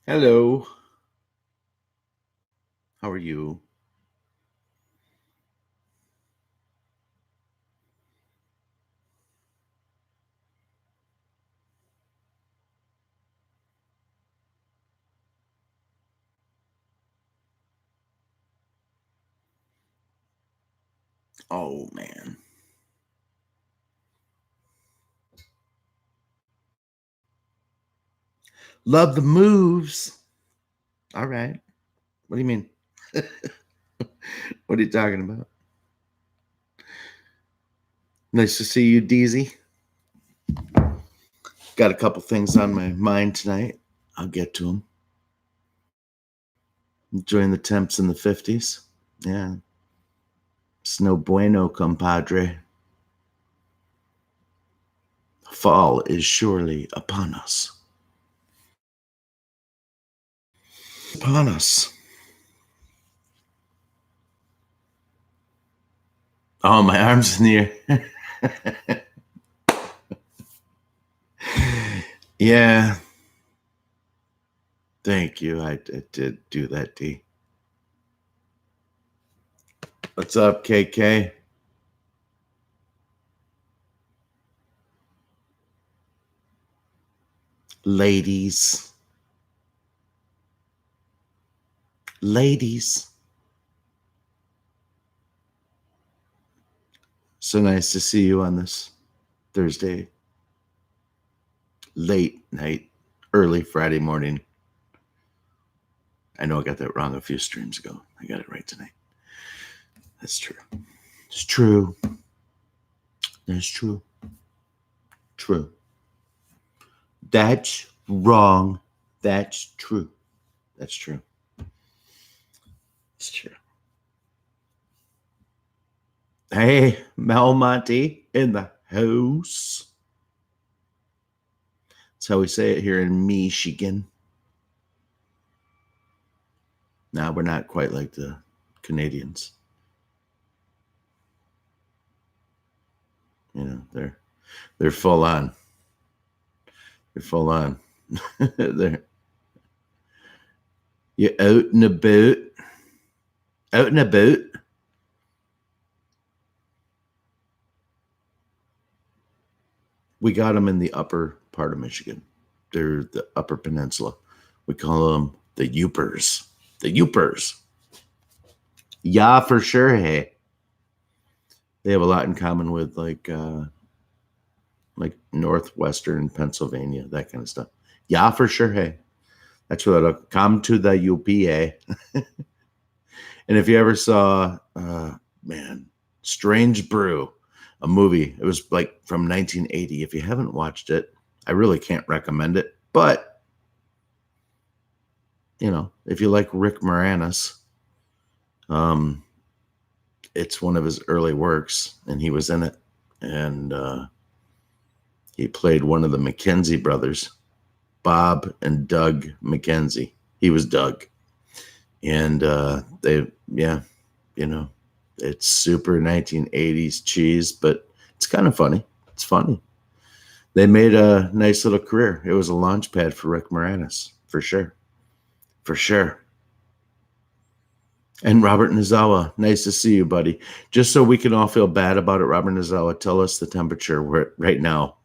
Hello. How are you? Oh man. Love the moves. All right. What do you mean? What are you talking about? Nice to see you, Deezy. Got a couple things on my mind tonight. I'll get to them. Enjoying the temps in the 50s. Yeah. It's no bueno, compadre. Fall is surely upon us. Upon us. Oh, my arms in the air. Yeah. Thank you. I did do that, D. What's up, KK? Ladies. Ladies. So nice to see you on this Thursday, late night, early Friday morning. I know I got that wrong a few streams ago. I got it right tonight. That's true. It's true. That's true. True. That's wrong. That's true. That's true. It's true. Hey, Mel Monty in the house. That's how we say it here in Michigan. Now we're not quite like the Canadians. You know, they're full on. They're full on. They're you out and about. Out and about. We got them in the upper part of Michigan. They're the upper peninsula. We call them the Yoopers. The Yoopers. Yeah, for sure. Hey, they have a lot in common with like northwestern Pennsylvania, that kind of stuff. Yeah, for sure. Hey, that's what I come to the UPA. And if you ever saw, man, Strange Brew, a movie, it was like from 1980. If you haven't watched it, I really can't recommend it. But, you know, if you like Rick Moranis, um, it's one of his early works, and he was in it. And he played one of the McKenzie brothers, Bob and Doug McKenzie. He was Doug. And yeah, you know, it's super 1980s cheese, but it's kind of funny. It's funny. They made a nice little career. It was a launch pad for Rick Moranis, for sure. For sure. And Robert Nozawa, nice to see you, buddy. Just so we can all feel bad about it, Robert Nozawa, tell us the temperature right now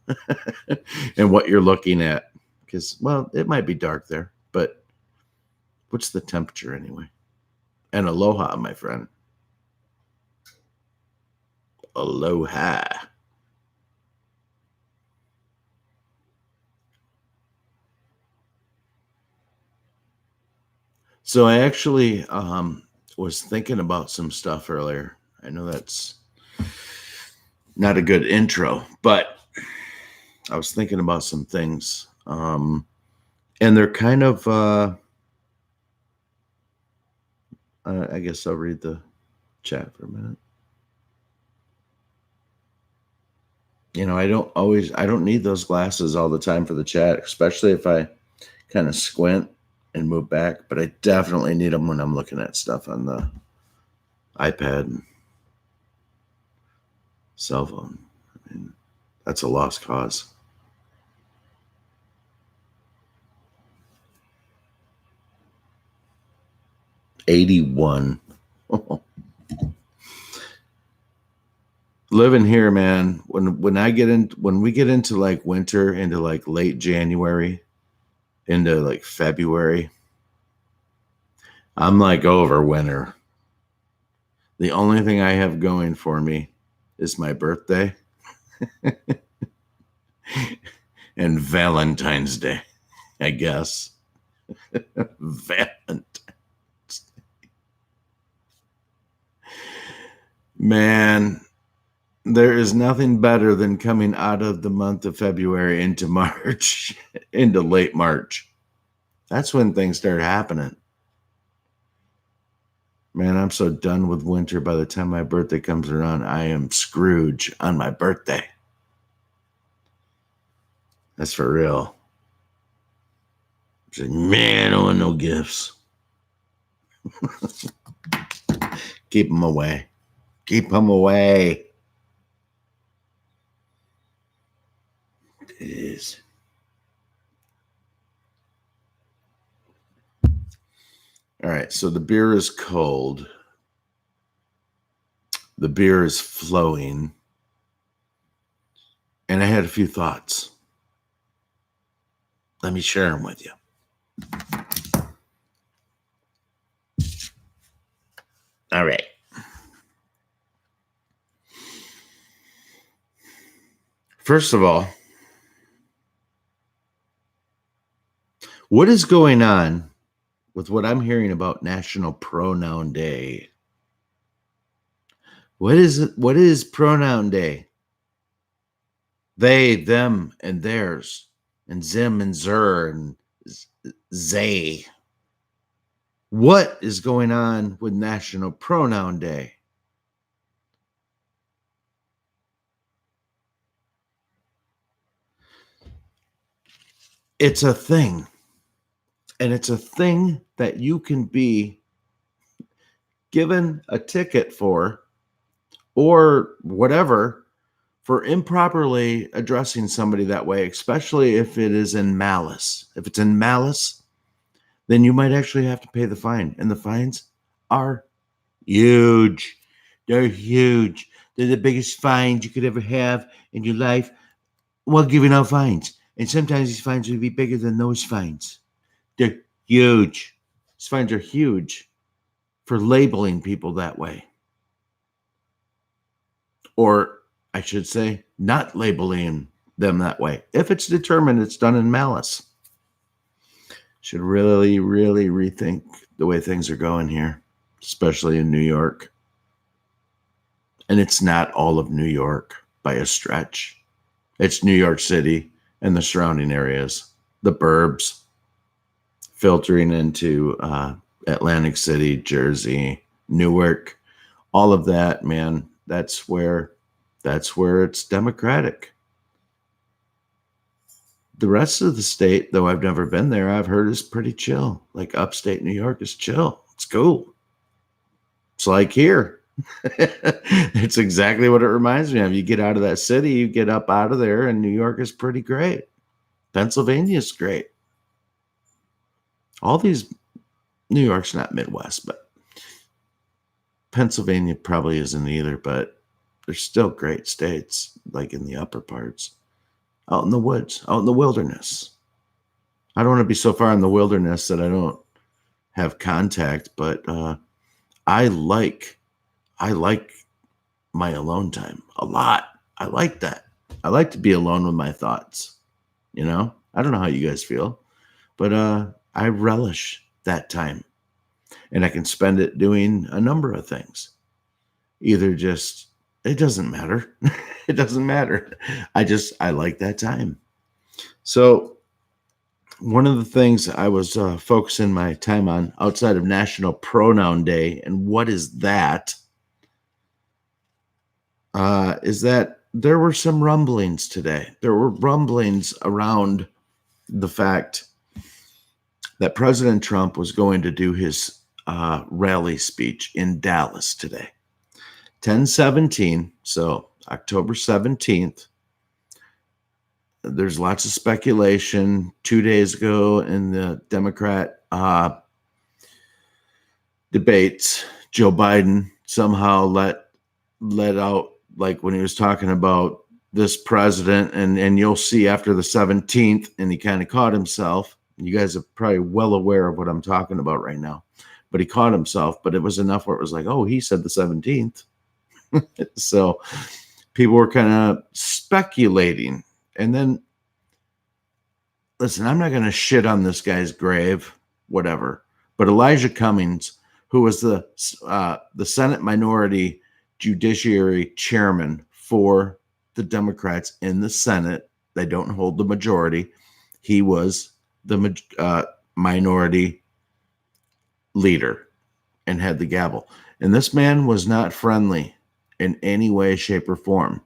and what you're looking at. Because, well, it might be dark there, but what's the temperature anyway? And aloha, my friend. Aloha. So I actually was thinking about some stuff earlier. I know that's not a good intro, but I was thinking about some things. And they're kind of, I guess I'll read the chat for a minute. You know, I don't need those glasses all the time for the chat, especially if I kind of squint and move back, but I definitely need them when I'm looking at stuff on the iPad and cell phone. I mean, that's a lost cause. 81. Living here, man, when we get into like winter, into like late January, into like February, I'm like over winter. The only thing I have going for me is my birthday and Valentine's Day, I guess. Valentine's. Man, there is nothing better than coming out of the month of February into March, into late March. That's when things start happening. Man, I'm so done with winter. By the time my birthday comes around, I am Scrooge on my birthday. That's for real. It's like, man, I don't want no gifts. Keep them away. Keep them away. It is. All right, so the beer is cold. The beer is flowing. And I had a few thoughts. Let me share them with you. All right. First of all, what is going on with what I'm hearing about National Pronoun Day? What is it? What is Pronoun Day? They, them, and theirs, and zim and zer and zay. What is going on with National Pronoun Day? It's a thing. And it's a thing that you can be given a ticket for, or whatever, for improperly addressing somebody that way, especially if it is in malice. If it's in malice, then you might actually have to pay the fine. And the fines are huge. They're huge. They're the biggest fines you could ever have in your life while giving out fines. And sometimes these fines would be bigger than those fines. They're huge. These fines are huge for labeling people that way. Or I should say, not labeling them that way. If it's determined it's done in malice. Should really, really rethink the way things are going here, especially in New York. And it's not all of New York by a stretch. It's New York City and the surrounding areas, the burbs, filtering into Atlantic City, Jersey, Newark, all of that, man. That's where it's democratic. The rest of the state, though I've never been there, I've heard is pretty chill. Like upstate New York is chill. It's cool. It's like here. It's exactly what it reminds me of. You get out of that city, you get up out of there, and New York is pretty great. Pennsylvania is great. All these, New York's not Midwest, but Pennsylvania probably isn't either, but they're still great states, like in the upper parts, out in the woods, out in the wilderness. I don't want to be so far in the wilderness that I don't have contact, but I like my alone time a lot. I like that. I like to be alone with my thoughts. You know, I don't know how you guys feel, but I relish that time, and I can spend it doing a number of things. Either just, it doesn't matter. It doesn't matter. I like that time. So one of the things I was focusing my time on outside of National Pronoun Day, and what is that, is that there were some rumblings today. There were rumblings around the fact that President Trump was going to do his rally speech in Dallas today. 10/17, so October 17th. There's lots of speculation. 2 days ago in the Democrat debates, Joe Biden somehow let out, like when he was talking about this president, and you'll see after the 17th, and he kind of caught himself. You guys are probably well aware of what I'm talking about right now, but he caught himself. But it was enough where it was like, oh, he said the 17th. So people were kind of speculating. And then, listen, I'm not going to shit on this guy's grave, whatever. But Elijah Cummings, who was the Senate Minority Judiciary Chairman for the Democrats in the Senate, they don't hold the majority. He was the minority leader and had the gavel. And this man was not friendly in any way, shape, or form.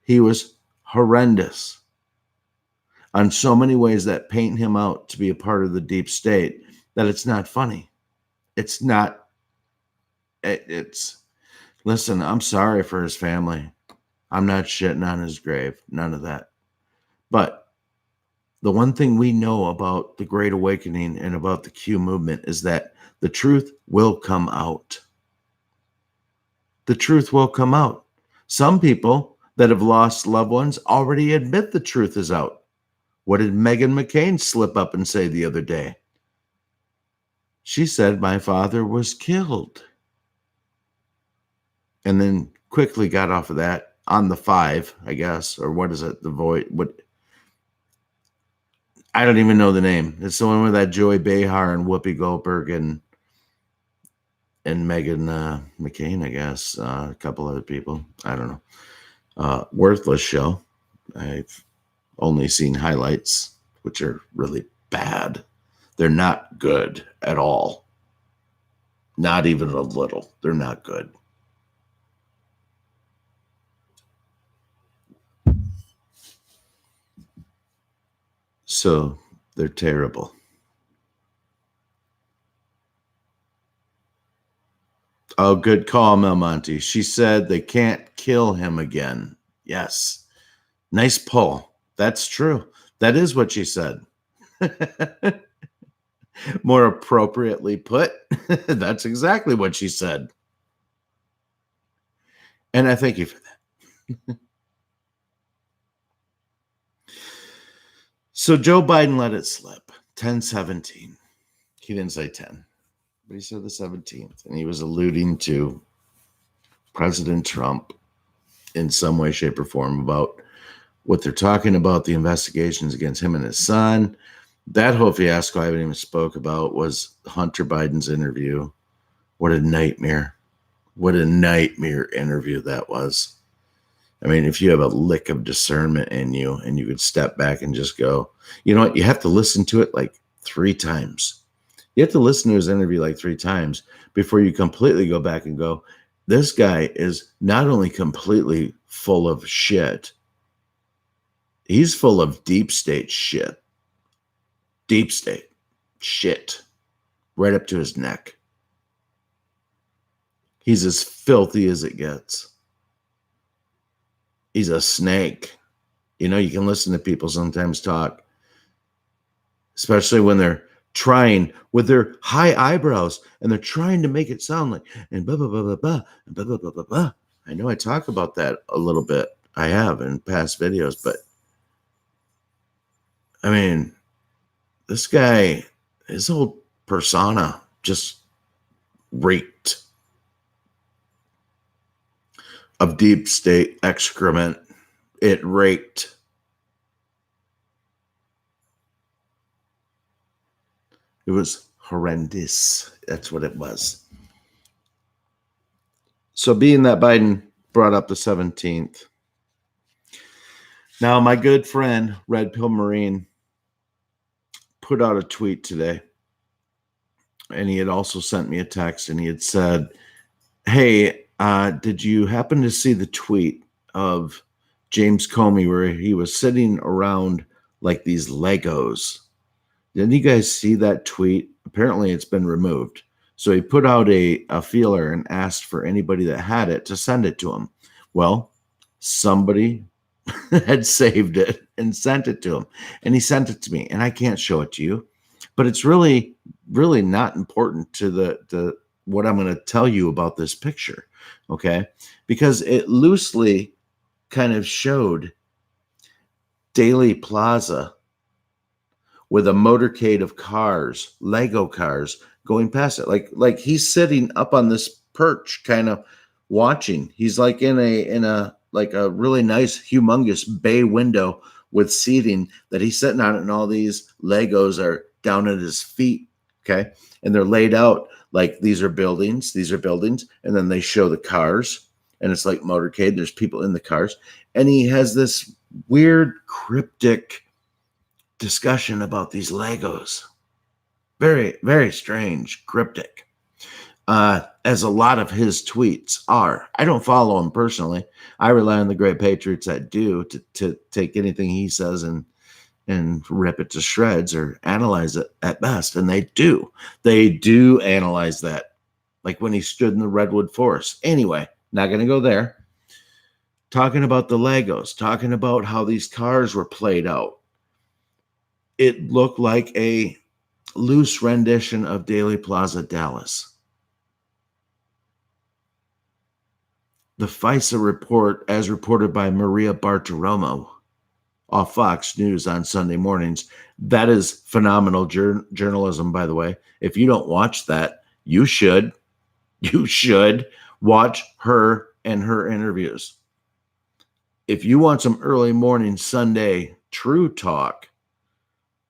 He was horrendous on so many ways that paint him out to be a part of the deep state that it's not funny. It's not. Listen, I'm sorry for his family. I'm not shitting on his grave. None of that. But the one thing we know about the Great Awakening and about the Q movement is that the truth will come out. The truth will come out. Some people that have lost loved ones already admit the truth is out. What did Meghan McCain slip up and say the other day? She said, my father was killed. And then quickly got off of that on the 5, I guess, or what is it? The Voice. What? I don't even know the name. It's the one with that Joy Behar and Whoopi Goldberg and Meghan McCain, I guess. A couple other people. I don't know. Worthless show. I've only seen highlights, which are really bad. They're not good at all. Not even a little. They're not good. So they're terrible. Oh, good call, Mel Monty. She said they can't kill him again. Yes. Nice pull. That's true. That is what she said. More appropriately put, that's exactly what she said. And I thank you for that. So Joe Biden let it slip. 10/17. He didn't say 10, but he said the 17th. And he was alluding to President Trump in some way, shape, or form about what they're talking about, the investigations against him and his son. That whole fiasco I haven't even spoke about was Hunter Biden's interview. What a nightmare. What a nightmare interview that was. I mean, if you have a lick of discernment in you and you could step back and just go, you know what? You have to listen to it like 3 times. You have to listen to his interview like 3 times before you completely go back and go, this guy is not only completely full of shit, he's full of deep state shit. Deep state shit. Right up to his neck. He's as filthy as it gets. He's a snake. You know, you can listen to people sometimes talk, especially when they're trying with their high eyebrows and they're trying to make it sound like, and blah, blah, blah, blah, blah, and blah, blah, blah, blah, blah. I know I talk about that a little bit. I have in past videos, but I mean, this guy, his whole persona just reeked of deep state excrement. It raked. It was horrendous. That's what it was. So being that Biden brought up the 17th. Now, my good friend, Red Pill Marine, put out a tweet today. And he had also sent me a text and he had said, hey, did you happen to see the tweet of James Comey where he was sitting around like these Legos? Didn't you guys see that tweet? Apparently it's been removed. So he put out a feeler and asked for anybody that had it to send it to him. Well, somebody had saved it and sent it to him. And he sent it to me. And I can't show it to you. But it's really really not important to the what I'm going to tell you about this picture, okay? Because it loosely kind of showed Daley Plaza with a motorcade of cars, Lego cars going past it. Like he's sitting up on this perch kind of watching. He's like in a like a really nice humongous bay window with seating that he's sitting on it, and all these Legos are down at his feet, okay? And they're laid out like these are buildings, and then they show the cars, and it's like motorcade. There's people in the cars, and he has this weird cryptic discussion about these Legos. Very, very strange, cryptic, as a lot of his tweets are. I don't follow him personally. I rely on the great patriots that do to take anything he says and rip it to shreds or analyze it at best. And they do. They do analyze that, like when he stood in the redwood forest. Anyway, not going to go there. Talking about the Legos, talking about how these cars were played out. It looked like a loose rendition of Daley Plaza, Dallas. The FISA report, as reported by Maria Bartiromo off Fox News on Sunday mornings, that is phenomenal journalism, by the way. If you don't watch that, you should. You should watch her and her interviews. If you want some early morning Sunday true talk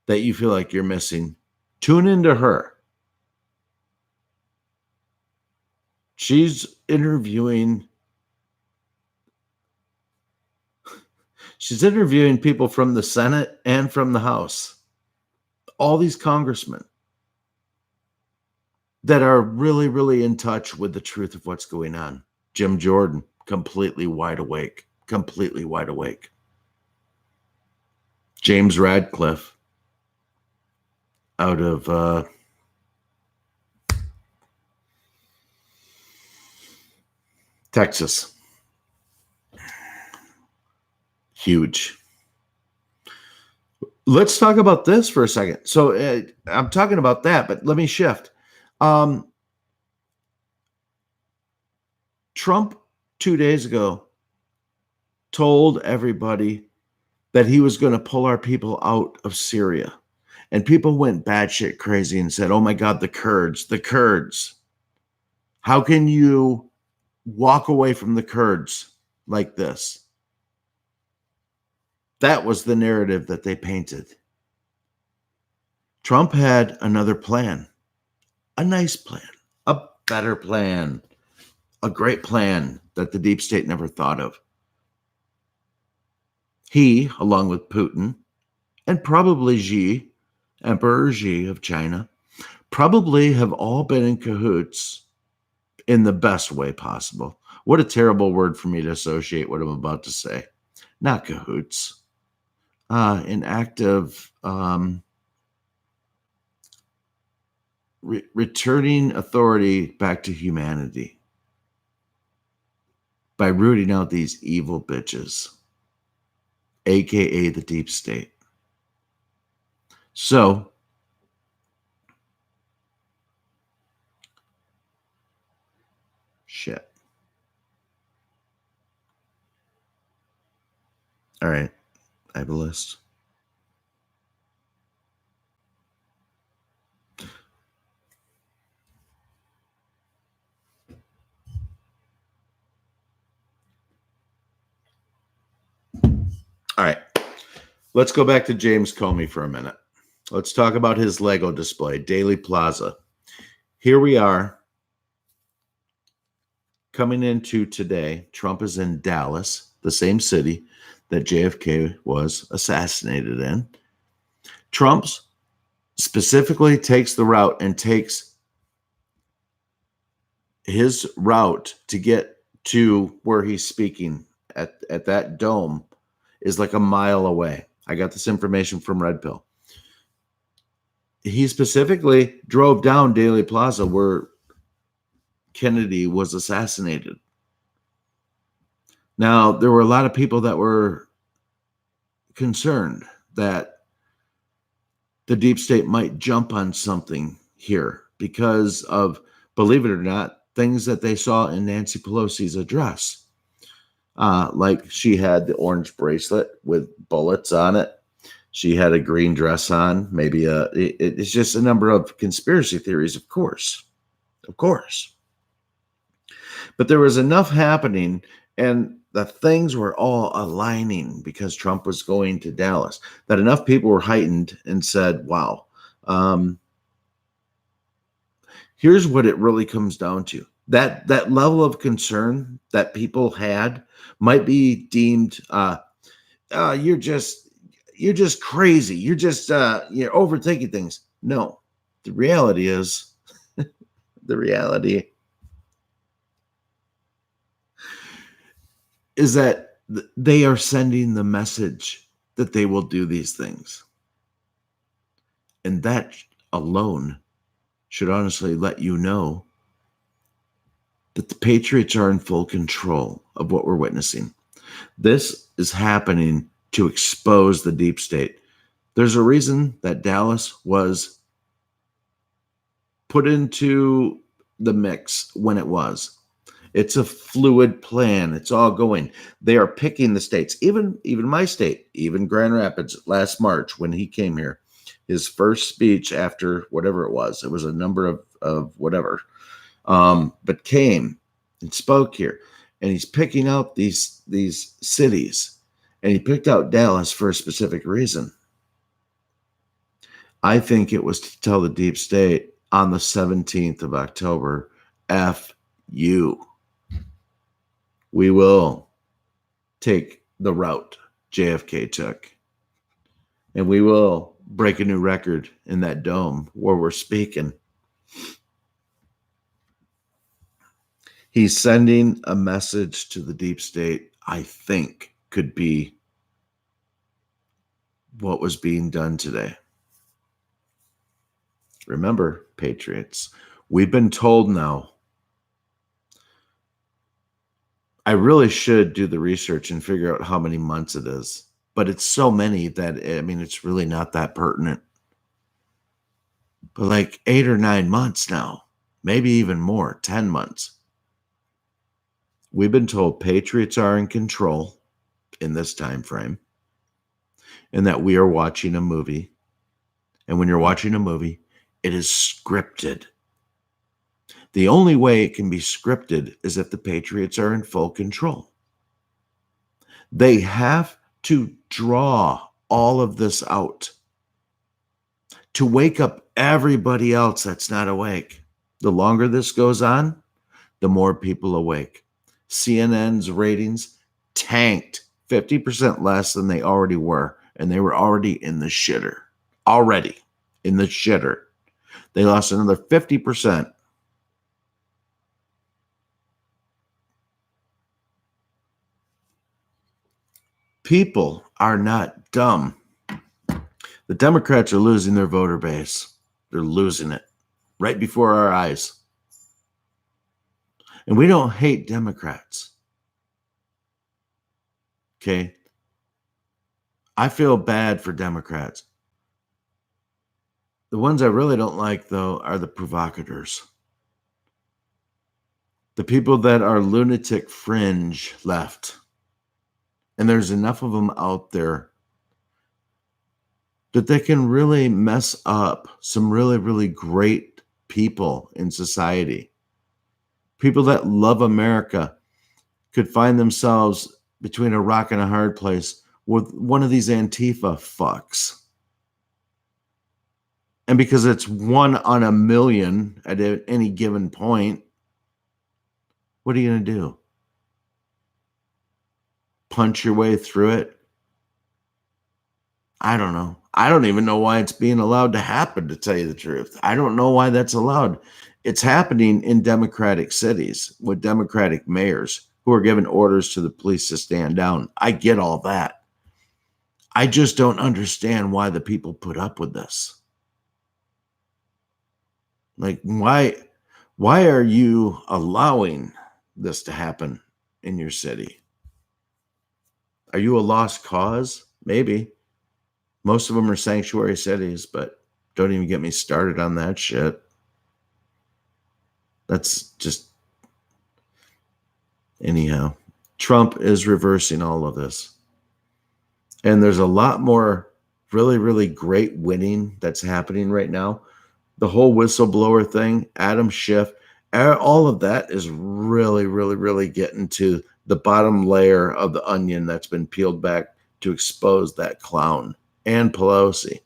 that you feel like you're missing, tune into her. She's interviewing people from the Senate and from the House. All these congressmen that are really, really in touch with the truth of what's going on. Jim Jordan, completely wide awake. James Radcliffe, out of Texas. Huge. Let's talk about this for a second. So I'm talking about that, but let me shift. Trump 2 days ago told everybody that he was going to pull our people out of Syria. And people went batshit crazy and said, oh my God, the Kurds. How can you walk away from the Kurds like this? That was the narrative that they painted. Trump had another plan, a nice plan, a better plan, a great plan that the deep state never thought of. He, along with Putin, and probably Xi, Emperor Xi of China, probably have all been in cahoots in the best way possible. What a terrible word for me to associate what I'm about to say. Not cahoots. An act of returning authority back to humanity by rooting out these evil bitches, aka the deep state. So, shit. All right, I have a list. All right, let's go back to James Comey for a minute. Let's talk about his Lego display, Daley Plaza. Here we are coming into today. Trump is in Dallas, the same city that JFK was assassinated in. Trump specifically takes the route and takes his route to get to where he's speaking at that dome is like a mile away. I got this information from Red Pill. He specifically drove down Daley Plaza where Kennedy was assassinated. Now, there were a lot of people that were concerned that the deep state might jump on something here because of, believe it or not, things that they saw in Nancy Pelosi's address. Like she had the orange bracelet with bullets on it. She had a green dress on. Maybe it's just a number of conspiracy theories, of course. Of course. But there was enough happening, and the things were all aligning because Trump was going to Dallas, that enough people were heightened and said, wow, here's what it really comes down to. That level of concern that people had might be deemed you're just crazy. You're just you're overthinking things. No, the reality is the reality is that they are sending the message that they will do these things. And that alone should honestly let you know that the Patriots are in full control of what we're witnessing. This is happening to expose the deep state. There's a reason that Dallas was put into the mix when it was. It's a fluid plan. It's all going. They are picking the states, even my state, even Grand Rapids last March when he came here. His first speech after whatever it was a number of whatever, but came and spoke here. And he's picking out these cities. And he picked out Dallas for a specific reason. I think it was to tell the deep state on the 17th of October, F you. We will take the route JFK took. And we will break a new record in that dome where we're speaking. He's sending a message to the deep state, I think, could be what was being done today. Remember, Patriots, we've been told now. I really should do the research and figure out how many months it is. But it's so many that, I mean, it's really not that pertinent. But like 8 or 9 months now, maybe even more, 10 months. We've been told Patriots are in control in this time frame and that we are watching a movie. And when you're watching a movie, it is scripted. The only way it can be scripted is if the Patriots are in full control. They have to draw all of this out to wake up everybody else that's not awake. The longer this goes on, the more people awake. CNN's ratings tanked 50% less than they already were, and they were already in the shitter. Already in the shitter. They lost another 50%. People are not dumb. The Democrats are losing their voter base. They're losing it right before our eyes. And we don't hate Democrats. Okay? I feel bad for Democrats. The ones I really don't like, though, are the provocateurs. The people that are lunatic fringe left. And there's enough of them out there that they can really mess up some really, really great people in society. People that love America could find themselves between a rock and a hard place with one of these Antifa fucks. And because it's 1 on a million at any given point, what are you going to do? Punch your way through it? I don't know. I don't even know why it's being allowed to happen, to tell you the truth. I don't know why that's allowed. It's happening in Democratic cities with Democratic mayors who are giving orders to the police to stand down. I get all that. I just don't understand why the people put up with this. Like, why are you allowing this to happen in your city? Are you a lost cause? Maybe. Most of them are sanctuary cities, but don't even get me started on that shit. That's just, anyhow. Trump is reversing all of this. And there's a lot more really, really great winning that's happening right now. The whole whistleblower thing, Adam Schiff, all of that is really, really, really getting to the bottom layer of the onion that's been peeled back to expose that clown and Pelosi.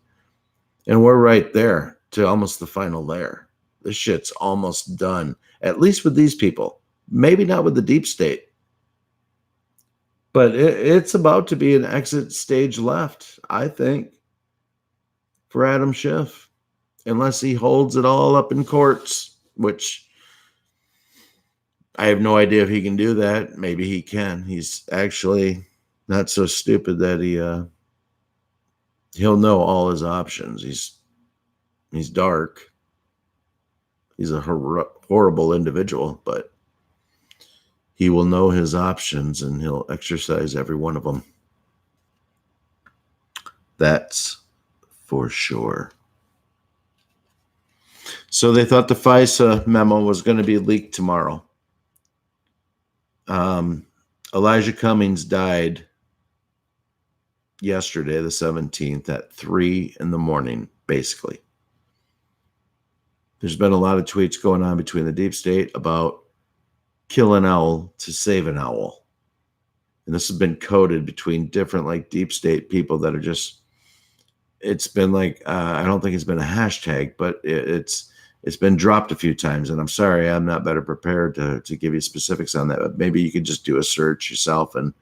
And we're right there to almost the final layer. This shit's almost done, at least with these people. Maybe not with the deep state, but it's about to be an exit stage left, I think, for Adam Schiff, unless he holds it all up in courts, which I have no idea if he can do that. Maybe he can. He's actually not so stupid that he'll know all his options. He's dark. He's a horrible individual, but he will know his options and he'll exercise every one of them. That's for sure. So they thought the FISA memo was going to be leaked tomorrow. Elijah Cummings died yesterday, the 17th, at 3 a.m, basically. There's been a lot of tweets going on between the deep state about kill an owl to save an owl. And this has been coded between different deep state people that are just, it's been I don't think it's been a hashtag, but it's been dropped a few times. And I'm sorry, I'm not better prepared to give you specifics on that, but maybe you could just do a search yourself and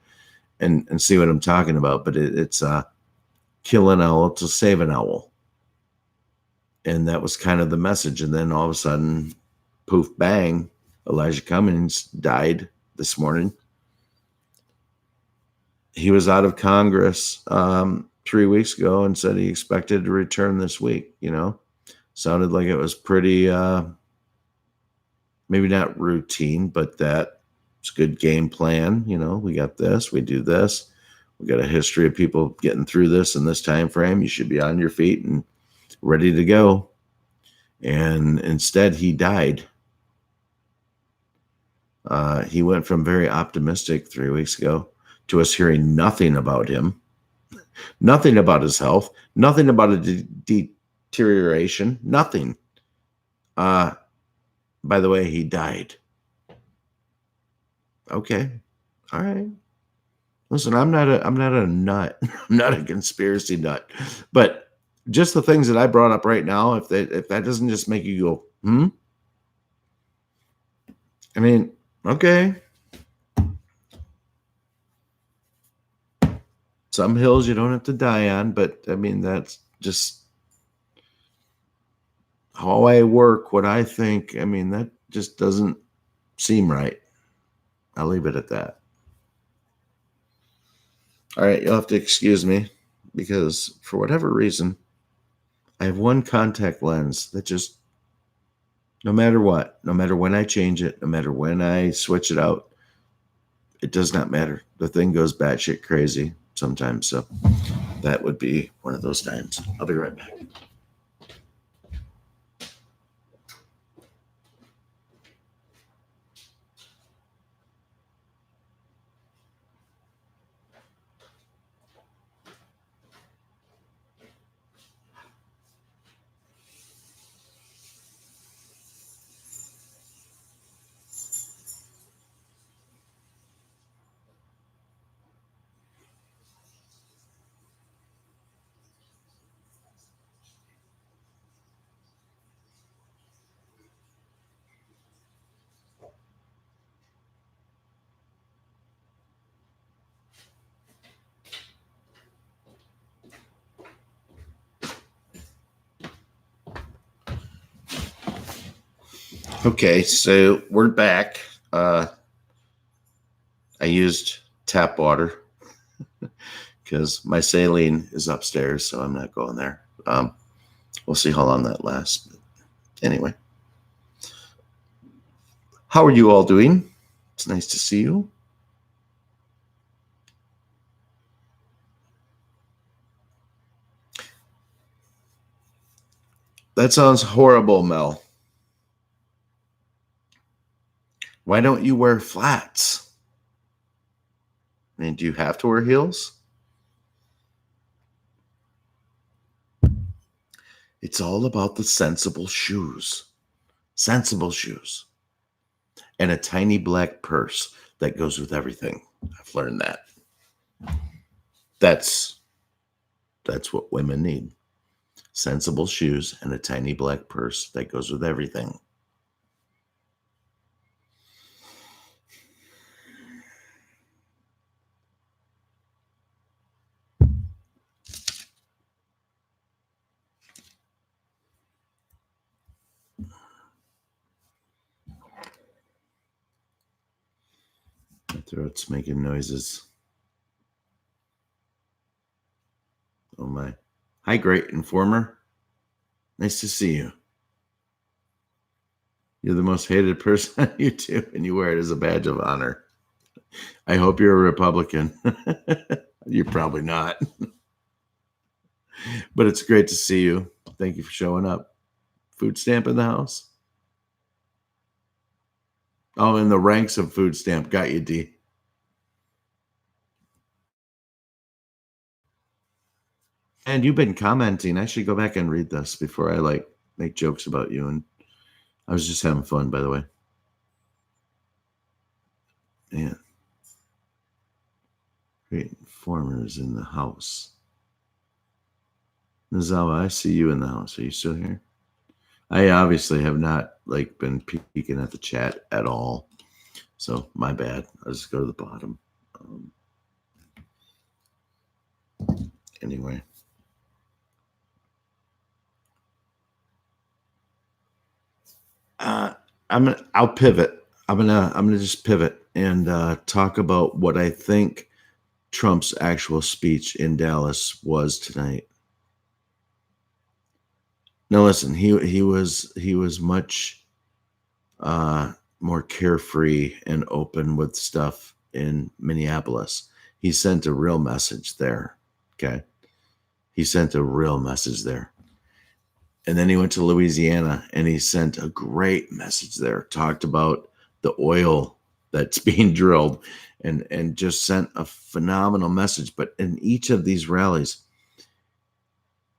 see what I'm talking about. But it's kill an owl to save an owl. And that was kind of the message. And then all of a sudden, poof, bang, Elijah Cummings died this morning. He was out of Congress 3 weeks ago and said he expected to return this week. Sounded like it was pretty, maybe not routine, but that it's a good game plan. We got this, we do this. We got a history of people getting through this in this time frame. You should be on your feet and ready to go. And instead, he died. He went from very optimistic 3 weeks ago to us hearing nothing about him, nothing about his health, nothing about a deterioration, nothing. By the way, he died. Okay. All right. Listen, I'm not a nut. I'm not a conspiracy nut. But just the things that I brought up right now, if that doesn't just make you go, I mean, okay. Some hills you don't have to die on, but I mean, that's just how I work, what I think. I mean, that just doesn't seem right. I'll leave it at that. All right, you'll have to excuse me because for whatever reason, I have one contact lens that just, no matter what, no matter when I change it, no matter when I switch it out, it does not matter. The thing goes batshit crazy sometimes. So that would be one of those times. I'll be right back. Okay, so we're back. I used tap water because my saline is upstairs, so I'm not going there. We'll see how long that lasts. But anyway, how are you all doing? It's nice to see you. That sounds horrible, Mel. Why don't you wear flats? I mean, do you have to wear heels? It's all about the sensible shoes. Sensible shoes. And a tiny black purse that goes with everything. I've learned that. That's what women need. Sensible shoes and a tiny black purse that goes with everything. My throat's making noises. Oh my. Hi, Great Informer. Nice to see you. You're the most hated person on YouTube, and you wear it as a badge of honor. I hope you're a Republican. You're probably not. But it's great to see you. Thank you for showing up. Food stamp in the house? Oh, in the ranks of food stamp. Got you, D. And you've been commenting. I should go back and read this before I make jokes about you. And I was just having fun, by the way. Man. Great Informers in the house. Nazawa, I see you in the house. Are you still here? I obviously have not been peeking at the chat at all. So my bad. I'll just go to the bottom. Anyway. I'll pivot. I'm gonna just pivot and talk about what I think Trump's actual speech in Dallas was tonight. Now listen, he was much more carefree and open with stuff in Minneapolis. He sent a real message there. Okay. He sent a real message there. And then he went to Louisiana and he sent a great message there. Talked about the oil that's being drilled and just sent a phenomenal message. But in each of these rallies,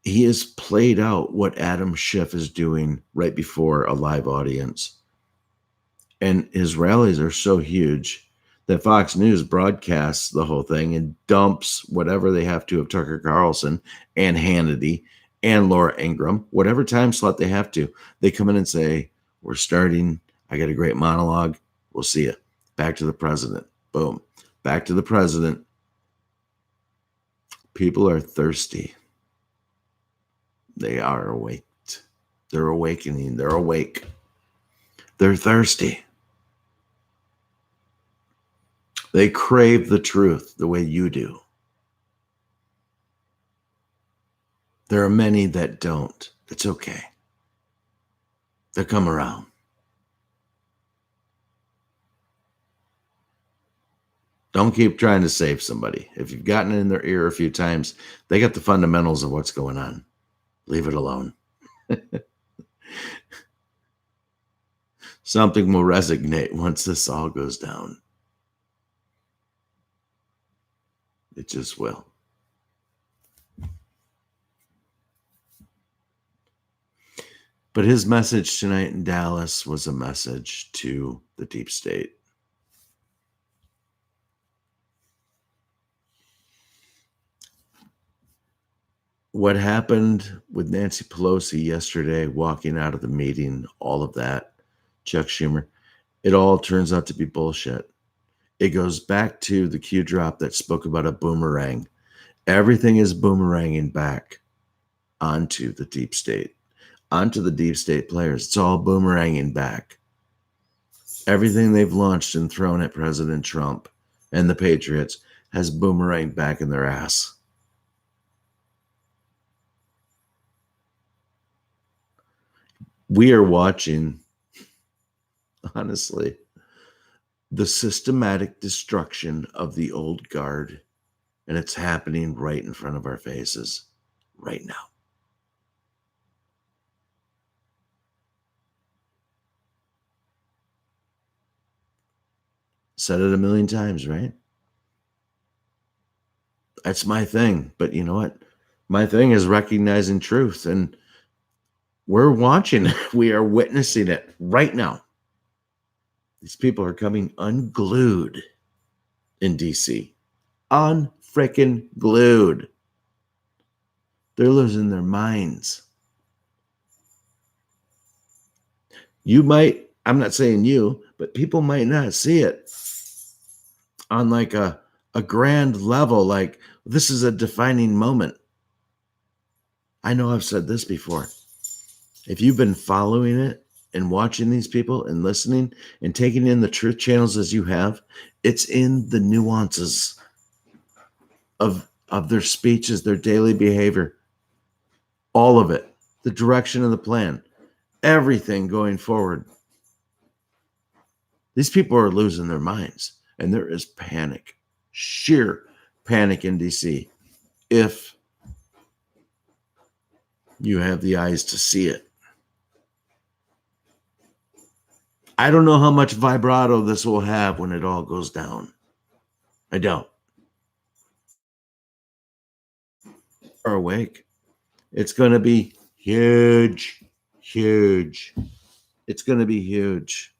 he has played out what Adam Schiff is doing right before a live audience. And his rallies are so huge that Fox News broadcasts the whole thing and dumps whatever they have to of Tucker Carlson and Hannity and Laura Ingraham, whatever time slot they have to. They come in and say, we're starting. I got a great monologue. We'll see you. Back to the president. Boom. Back to the president. People are thirsty. They are awake. They're awakening. They're awake. They're thirsty. They crave the truth the way you do. There are many that don't. It's okay. They'll come around. Don't keep trying to save somebody. If you've gotten in their ear a few times, they got the fundamentals of what's going on. Leave it alone. Something will resonate once this all goes down. It just will. But his message tonight in Dallas was a message to the deep state. What happened with Nancy Pelosi yesterday, walking out of the meeting, all of that, Chuck Schumer, it all turns out to be bullshit. It goes back to the Q drop that spoke about a boomerang. Everything is boomeranging back onto the deep state, onto the deep state players. It's all boomeranging back. Everything they've launched and thrown at President Trump and the Patriots has boomeranged back in their ass. We are watching, honestly, the systematic destruction of the old guard, and it's happening right in front of our faces right now. Said it a million times, right? That's my thing. But you know what? My thing is recognizing truth, and we're watching it. We are witnessing it right now. These people are coming unglued in DC. Unfreaking glued. They're losing their minds. You might, I'm not saying you, but people might not see it on like a grand level, like this is a defining moment. I know I've said this before. If you've been following it and watching these people and listening and taking in the truth channels as you have, it's in the nuances of their speeches, their daily behavior, all of it, the direction of the plan, everything going forward. These people are losing their minds, and there is panic, sheer panic in DC if you have the eyes to see it. I don't know how much vibrato this will have when it all goes down. I don't. Are awake. It's going to be huge, huge. It's going to be huge.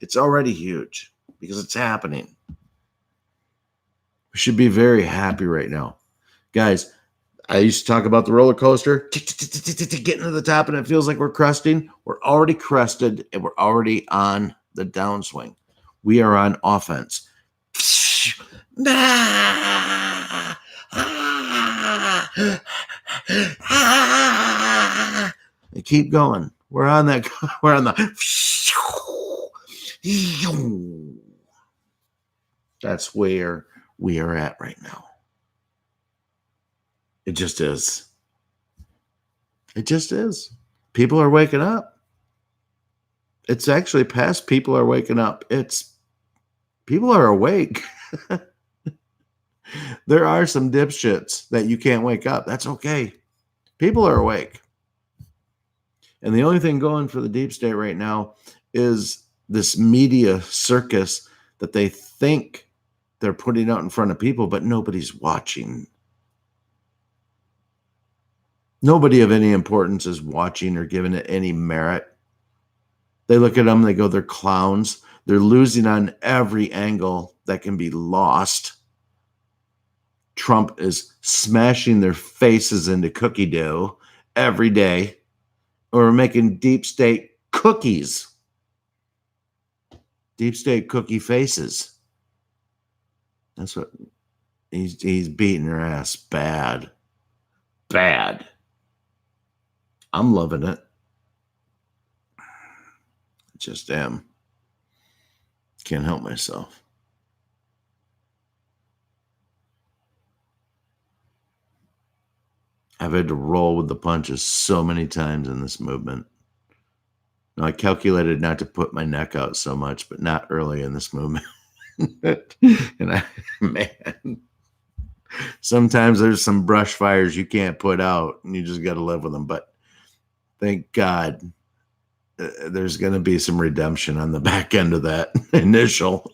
It's already huge because it's happening. We should be very happy right now. Guys, I used to talk about the roller coaster, getting to the top, and it feels like we're cresting. We're already crested, and we're already on the downswing. We are on offense. And keep going. We're on that. We're on the. That's where we are at right now. It just is. It just is. People are waking up. It's actually past people are waking up. It's people are awake. There are some dipshits that you can't wake up. That's okay. People are awake. And the only thing going for the deep state right now is this media circus that they think they're putting out in front of people, but nobody's watching. Nobody of any importance is watching or giving it any merit. They look at them, they go, they're clowns. They're losing on every angle that can be lost. Trump is smashing their faces into cookie dough every day, or making deep state cookies. Deep state cookie faces. That's what he's beating her ass bad. Bad. I'm loving it. Just am. Can't help myself. I've had to roll with the punches so many times in this movement. Now, I calculated not to put my neck out so much, but not early in this movement. And man, sometimes there's some brush fires you can't put out, and you just got to live with them. But thank God there's going to be some redemption on the back end of that initial.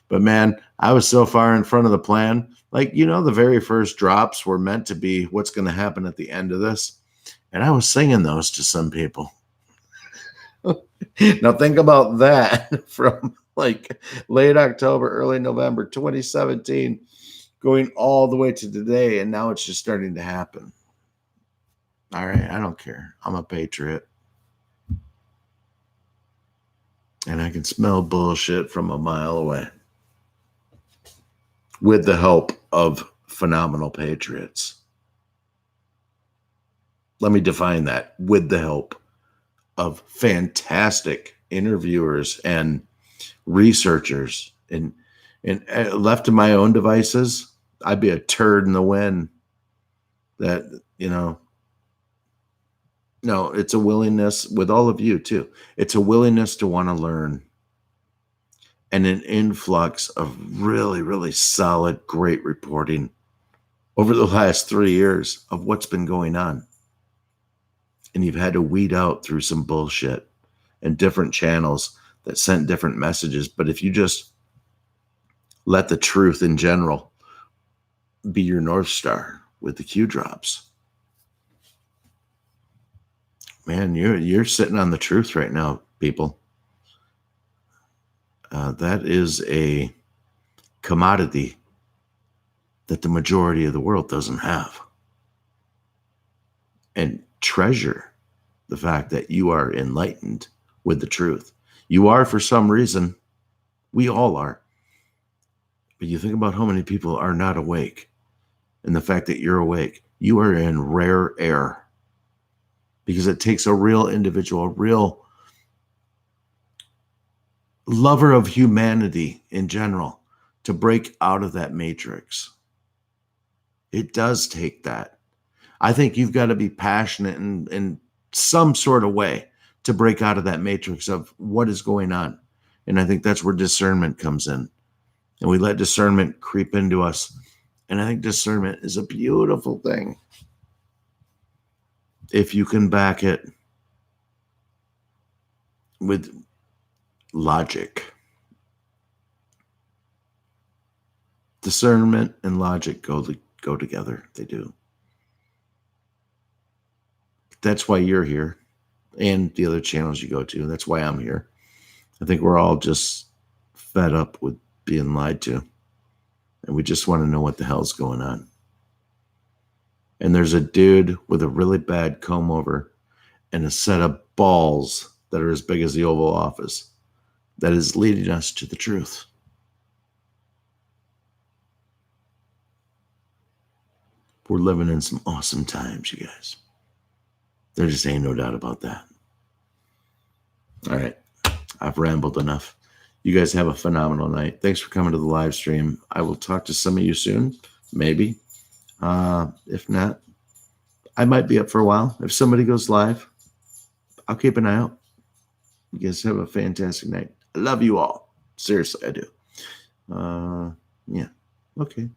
But man, I was so far in front of the plan. Like, the very first drops were meant to be what's going to happen at the end of this. And I was singing those to some people. Now think about that from like late October, early November 2017, going all the way to today. And now it's just starting to happen. All right, I don't care. I'm a patriot. And I can smell bullshit from a mile away. With the help of phenomenal patriots. Let me define that. With the help of fantastic interviewers and researchers. And left to my own devices, I'd be a turd in the wind. That, no, it's a willingness with all of you too. It's a willingness to want to learn. And an influx of really, really solid, great reporting over the last 3 years of what's been going on. And you've had to weed out through some bullshit and different channels that sent different messages. But if you just Let the truth in general be your North Star with the Q drops. Man, you're sitting on the truth right now, people. That is a commodity that the majority of the world doesn't have. And treasure the fact that you are enlightened with the truth. You are for some reason. We all are. But you think about how many people are not awake. And the fact that you're awake, you are in rare air. Because it takes a real individual, a real lover of humanity in general to break out of that matrix. It does take that. I think you've got to be passionate in some sort of way to break out of that matrix of what is going on. And I think that's where discernment comes in. And we let discernment creep into us. And I think discernment is a beautiful thing if you can back it with logic. Discernment and logic go together. They do. That's why you're here and the other channels you go to. That's why I'm here. I think we're all just fed up with being lied to. And we just want to know what the hell's going on. And there's a dude with a really bad comb over and a set of balls that are as big as the Oval Office that is leading us to the truth. We're living in some awesome times, you guys. There just ain't no doubt about that. All right. I've rambled enough. You guys have a phenomenal night. Thanks for coming to the live stream. I will talk to some of you soon, maybe. If not, I might be up for a while. If somebody goes live, I'll keep an eye out. You guys have a fantastic night. I love you all. Seriously, I do. Yeah. Okay.